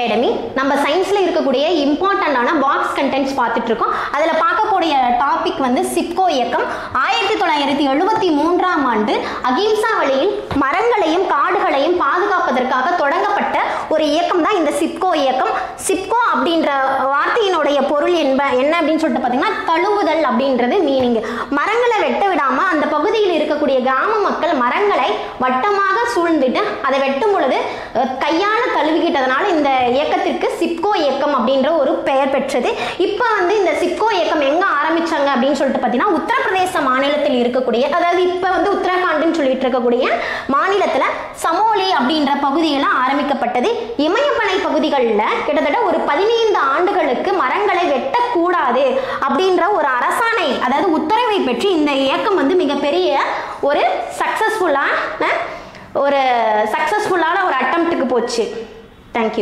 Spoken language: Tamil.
அகாடமி. நம்ம சயின்ஸ்ல இருக்கக்கூடிய இம்பார்ட்டண்டான பாக்ஸ் கண்டென்ட்ஸ் பார்த்துட்டு இருக்கோம். அதில் பார்க்கக்கூடிய டாபிக் வந்து சிப்கோ இயக்கம். 1973ஆம் ஆண்டு அகிம்சா வழியில் மரங்களையும் காடுகளையும் பாதுகாப்பதற்காக தொடங்கப்பட்ட ஒரு இயக்கம் தான் இந்த சிப்கோ இயக்கம். சிப்கோ அப்படின்ற வார்த்தையினுடைய பொருள் என்ன அப்படின்னு சொல்லிட்டு பார்த்தீங்கன்னா தழுவுதல் அப்படின்றது மீனிங். மரங்களை வெட்ட விடாம அந்த பகுதியில் இருக்கக்கூடிய கிராம மக்கள் மரங்களை வட்டமாக சூழ்ந்துட்டு அதை வெட்டும் பொழுது கையால தழுவிக்கிட்டதுனால இந்த இயக்கத்திற்கு சிப்கோ இயக்கம் அப்படின்ற ஒரு பெயர் பெற்றது. இப்போ வந்து இந்த சிப்கோ இயக்கம் எங்க ஆரம்பிச்சாங்க அப்படின்னு சொல்லிட்டு பார்த்தீங்கன்னா உத்தரப்பிரதேச மாநிலத்தில் இருக்கக்கூடிய, அதாவது இப்போ வந்து உத்தரகாண்ட்னு சொல்லிட்டு இருக்கக்கூடிய மாநிலத்தில் சமோலி அப்படின்ற பகுதியில் ஆரம்பிக்கப்பட்டது. இமயமலை பகுதிகளில் கிட்டத்தட்ட ஒரு 15 ஆண்டுகளுக்கு மரங்களை வெட்டக்கூடாது அப்படின்ற ஒரு அரசாணை, அதாவது உத்தரவை பெற்று இந்த இயக்கம் வந்து மிகப்பெரிய ஒரு சக்சஸ்ஃபுல்லான ஒரு அட்டெம்ப்ட்டுக்கு போச்சு. தேங்க்யூ.